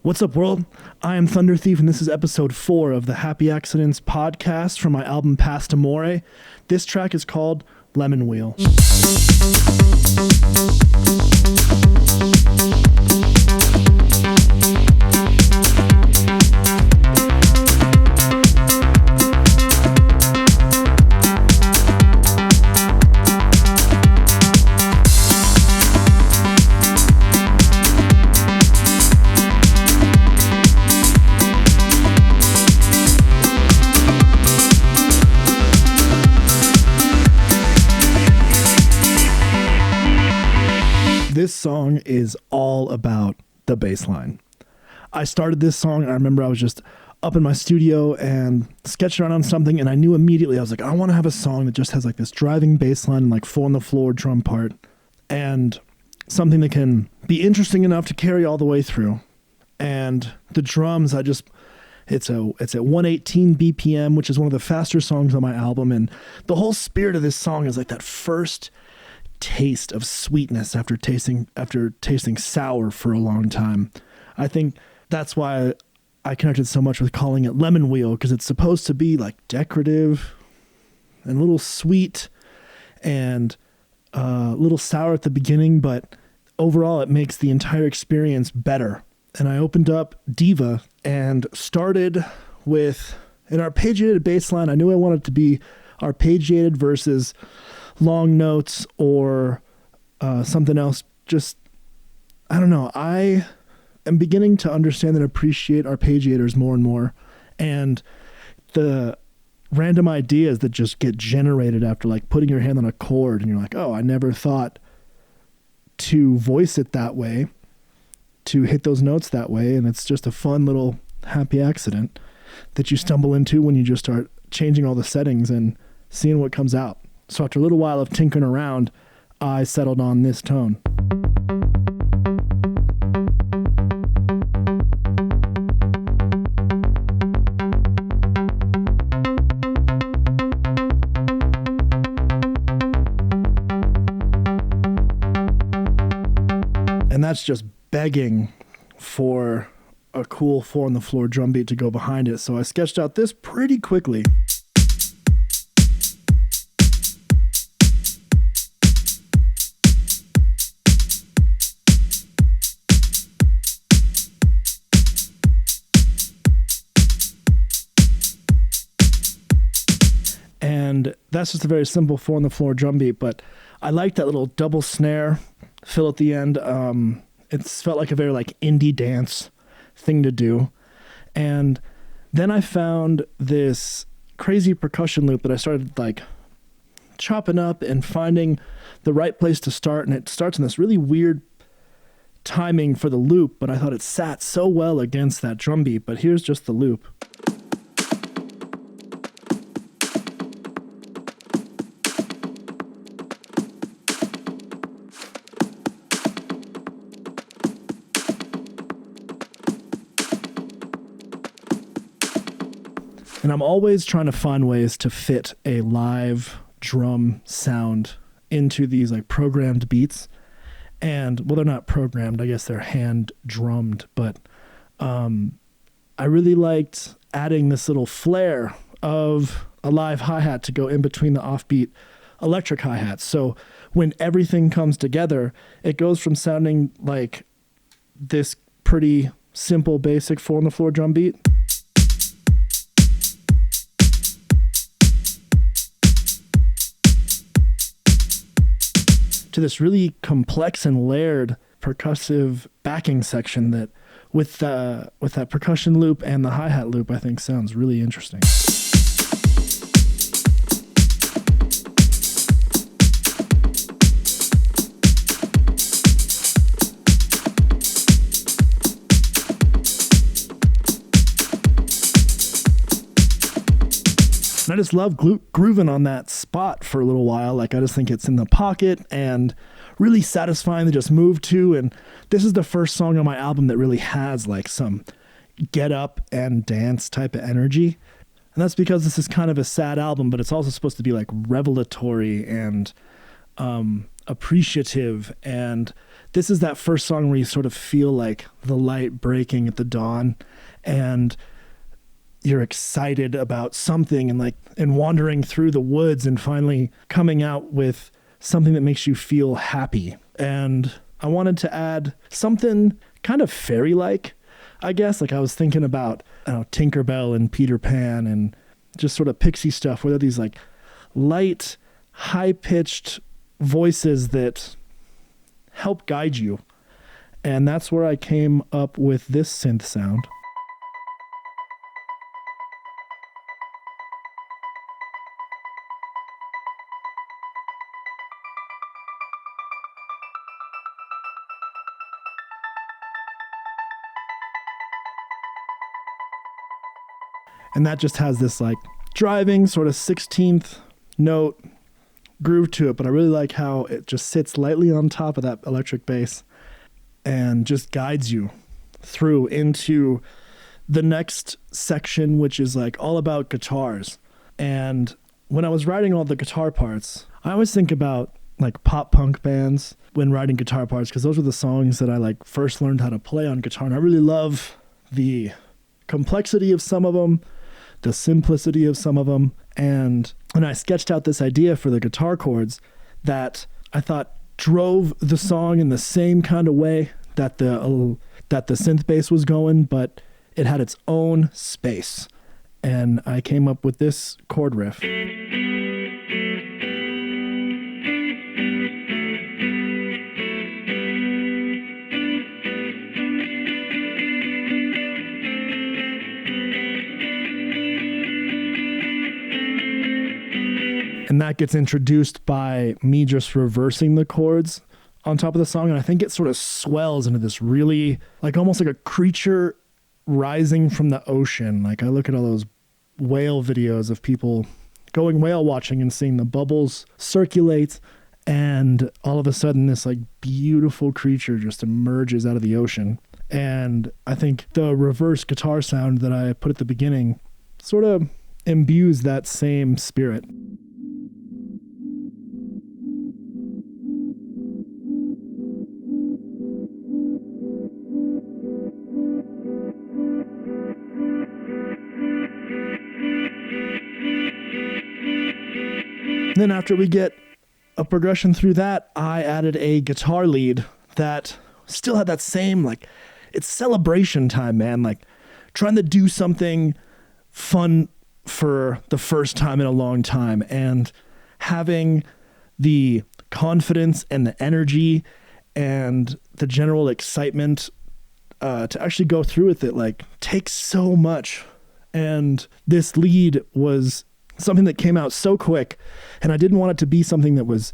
What's up, world? I am Thunder Thief, and this is episode 4 of the Happy Accidents podcast from my album Past Amore. This track is called Lemonwheel. This song is all about the bass line. I started this song, and I remember I was just up in my studio and sketching around on something, and I knew immediately, I was like, I want to have a song that just has like this driving bass line and like 4-on-the-floor drum part, and something that can be interesting enough to carry all the way through. And the drums, it's at 118 BPM, which is one of the faster songs on my album, and the whole spirit of this song is like that first taste of sweetness after tasting sour for a long time. I think that's why I connected so much with calling it Lemonwheel, because it's supposed to be like decorative and a little sweet and a little sour at the beginning, but overall it makes the entire experience better. And I opened up Diva and started with an arpeggiated bass line. I knew I wanted it to be arpeggiated versus long notes or something else. Just, I don't know. I am beginning to understand and appreciate arpeggiators more and more. And the random ideas that just get generated after like putting your hand on a chord and you're like, oh, I never thought to voice it that way, to hit those notes that way. And it's just a fun little happy accident that you stumble into when you just start changing all the settings and seeing what comes out. So after a little while of tinkering around, I settled on this tone. And that's just begging for a cool 4-on-the-floor drum beat to go behind it. So I sketched out this pretty quickly. And that's just a very simple 4-on-the-floor drum beat, but I like that little double snare fill at the end. It felt like a very like indie dance thing to do. And then I found this crazy percussion loop that I started like chopping up and finding the right place to start. And it starts in this really weird timing for the loop, but I thought it sat so well against that drum beat. But here's just the loop. And I'm always trying to find ways to fit a live drum sound into these like programmed beats. And well, they're not programmed, I guess they're hand drummed, but I really liked adding this little flare of a live hi-hat to go in between the offbeat electric hi-hats. So when everything comes together, it goes from sounding like this pretty simple, basic 4-on-the-floor drum beat to this really complex and layered percussive backing section that with that percussion loop and the hi-hat loop, I think sounds really interesting. And I just love grooving on that spot for a little while. Like, I just think it's in the pocket and really satisfying to just move to. And this is the first song on my album that really has like some get up and dance type of energy. And that's because this is kind of a sad album, but it's also supposed to be like revelatory and appreciative. And this is that first song where you sort of feel like the light breaking at the dawn, and you're excited about something, and wandering through the woods and finally coming out with something that makes you feel happy. And I wanted to add something kind of fairy-like, I guess. Like I was thinking about, Tinkerbell and Peter Pan and just sort of pixie stuff, where there are these like light, high-pitched voices that help guide you. And that's where I came up with this synth sound. And that just has this like driving sort of 16th note groove to it. But I really like how it just sits lightly on top of that electric bass and just guides you through into the next section, which is like all about guitars. And when I was writing all the guitar parts, I always think about like pop punk bands when writing guitar parts, because those were the songs that I like first learned how to play on guitar. And I really love the complexity of some of them, the simplicity of some of them. And when I sketched out this idea for the guitar chords that I thought drove the song in the same kind of way that the synth bass was going, but it had its own space. And I came up with this chord riff. And that gets introduced by me just reversing the chords on top of the song. And I think it sort of swells into this really, like almost like a creature rising from the ocean. Like I look at all those whale videos of people going whale watching and seeing the bubbles circulate. And all of a sudden this like beautiful creature just emerges out of the ocean. And I think the reverse guitar sound that I put at the beginning sort of imbues that same spirit. Then after we get a progression through that, I added a guitar lead that still had that same, like, it's celebration time, man. Like trying to do something fun for the first time in a long time and having the confidence and the energy and the general excitement to actually go through with it, like takes so much. And this lead was something that came out so quick, and I didn't want it to be something that was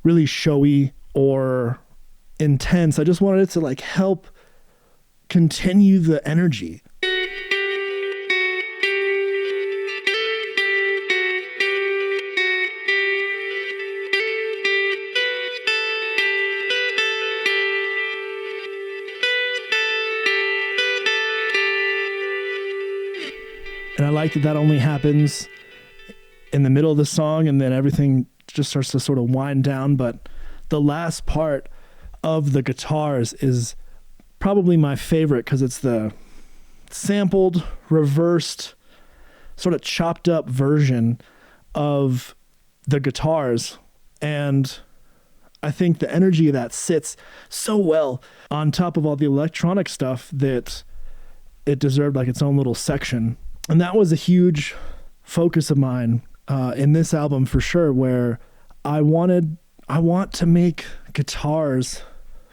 really showy or intense. I just wanted it to like help continue the energy. And I like that only happens in the middle of the song, and then everything just starts to sort of wind down. But the last part of the guitars is probably my favorite, because it's the sampled, reversed, sort of chopped up version of the guitars. And I think the energy of that sits so well on top of all the electronic stuff that it deserved like its own little section. And that was a huge focus of mine in this album for sure, where I want to make guitars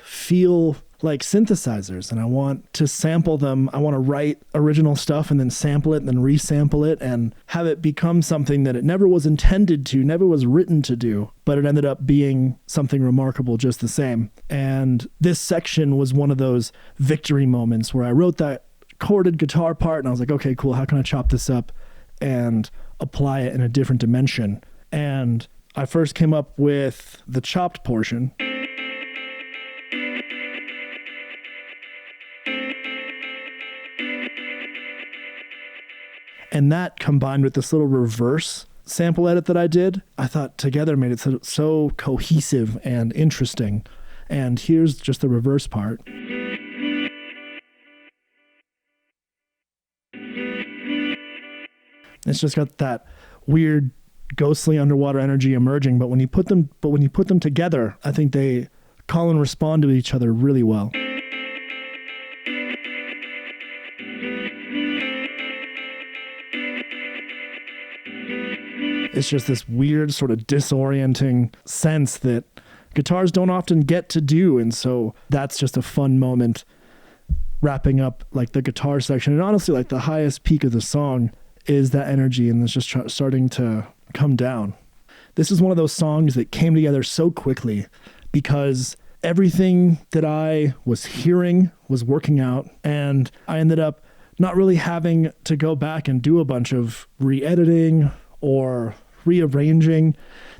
feel like synthesizers, and I want to sample them. I want to write original stuff and then sample it and then resample it and have it become something that it never was intended to, never was written to do, but it ended up being something remarkable just the same. And this section was one of those victory moments where I wrote that chorded guitar part and I was like, okay, cool, how can I chop this up and apply it in a different dimension? And I first came up with the chopped portion. And that combined with this little reverse sample edit that I did, I thought together made it so cohesive and interesting. And here's just the reverse part. It's just got that weird ghostly underwater energy emerging, but when you put them together, I think they call and respond to each other really well. It's just this weird sort of disorienting sense that guitars don't often get to do, and so that's just a fun moment wrapping up like the guitar section. And honestly, like the highest peak of the song is that energy, and it's just starting to come down. This is one of those songs that came together so quickly because everything that I was hearing was working out, and I ended up not really having to go back and do a bunch of re-editing or rearranging.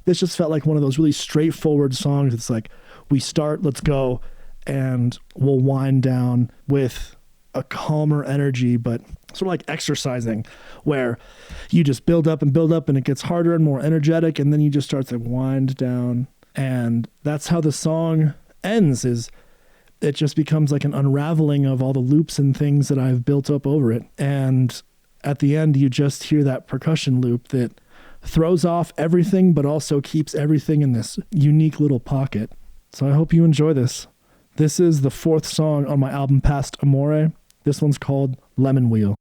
This just felt like one of those really straightforward songs. It's like, we start, let's go, and we'll wind down with a calmer energy, but sort of like exercising, where you just build up and it gets harder and more energetic, and then you just start to wind down. And that's how the song ends, is it just becomes like an unraveling of all the loops and things that I've built up over it. And at the end, you just hear that percussion loop that throws off everything, but also keeps everything in this unique little pocket. So I hope you enjoy this. This is the 4th song on my album Past Amore. This one's called Lemonwheel.